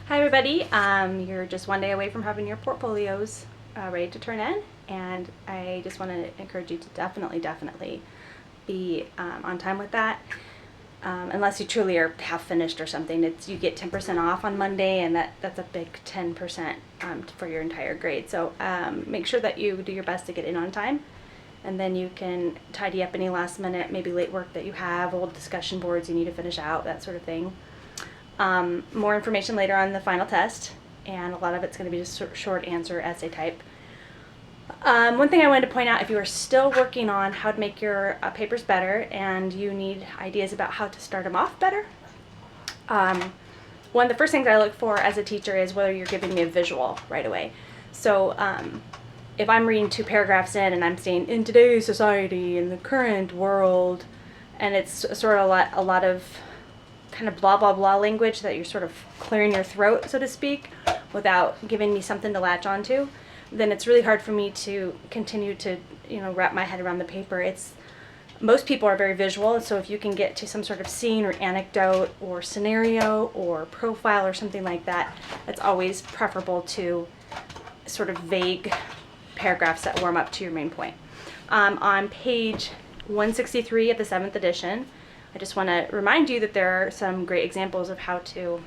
Hi everybody, you're just one day away from having your portfolios ready to turn in, and I just want to encourage you to definitely be on time with that. Unless you truly are half finished or something, you get 10% off on Monday, and that's a big 10% for your entire grade. So make sure that you do your best to get in on time, and then you can tidy up any last minute, maybe late work that you have, old discussion boards you need to finish out, that sort of thing. More information later on the final test, and a lot of it's going to be just short answer essay type. One thing I wanted to point out, if you are still working on how to make your papers better and you need ideas about how to start them off better, one of the first things I look for as a teacher is whether you're giving me a visual right away. So if I'm reading 2 paragraphs in and I'm saying, in today's society, in the current world, and it's sort of a lot of kind of blah blah blah language that you're sort of clearing your throat, so to speak, without giving me something to latch onto, then it's really hard for me to continue to wrap my head around the paper. Most people are very visual, so if you can get to some sort of scene or anecdote or scenario or profile or something like that, that's always preferable to sort of vague paragraphs that warm up to your main point. On page 163 of the 7th edition, I just want to remind you that there are some great examples of how to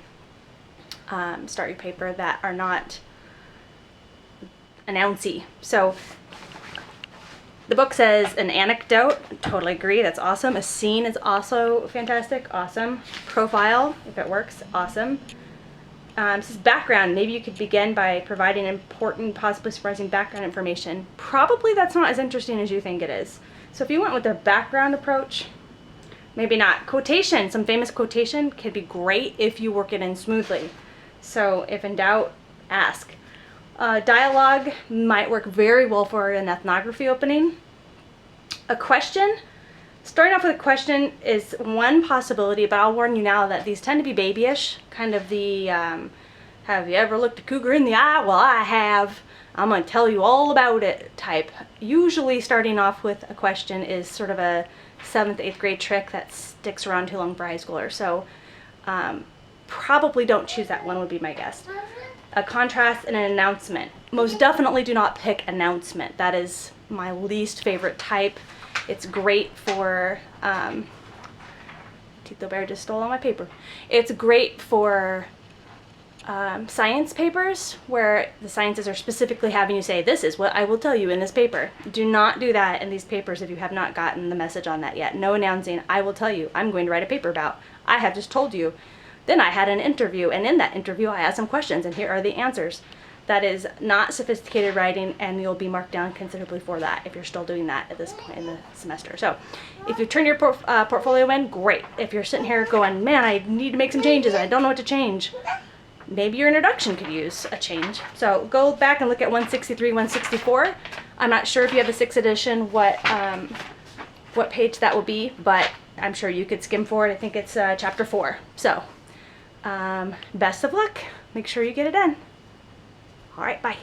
start your paper that are not announcy. So the book says an anecdote, totally agree, that's awesome. A scene is also fantastic, awesome. Profile, if it works, awesome. This is background. Maybe you could begin by providing important, possibly surprising background information. Probably that's not as interesting as you think it is. So if you went with the background approach, maybe not. Quotation, some famous quotation could be great if you work it in smoothly. So if in doubt, ask. Dialogue might work very well for an ethnography opening. A question, starting off with a question is one possibility, but I'll warn you now that these tend to be babyish, kind of the, have you ever looked a cougar in the eye? Well, I have. I'm going to tell you all about it type. Usually starting off with a question is sort of a 7th, 8th grade trick that sticks around too long for high schoolers. So probably don't choose that one, would be my guess. A contrast and an announcement. Most definitely do not pick announcement. That is my least favorite type. It's great for, Tito Bear just stole all my paper. It's great for science papers where the sciences are specifically having you say, this is what I will tell you in this paper. Do not do that in these papers if you have not gotten the message on that yet. No announcing, I will tell you, I'm going to write a paper about. I have just told you. Then I had an interview, and in that interview I asked some questions, and here are the answers. That is not sophisticated writing, and you'll be marked down considerably for that if you're still doing that at this point in the semester. So if you turn your portfolio in, great. If you're sitting here going, man, I need to make some changes, I don't know what to change, maybe your introduction could use a change. So go back and look at 163, 164. I'm not sure if you have the 6th edition what page that will be, but I'm sure you could skim forward. I think it's chapter 4. So best of luck. Make sure you get it in. All right, bye.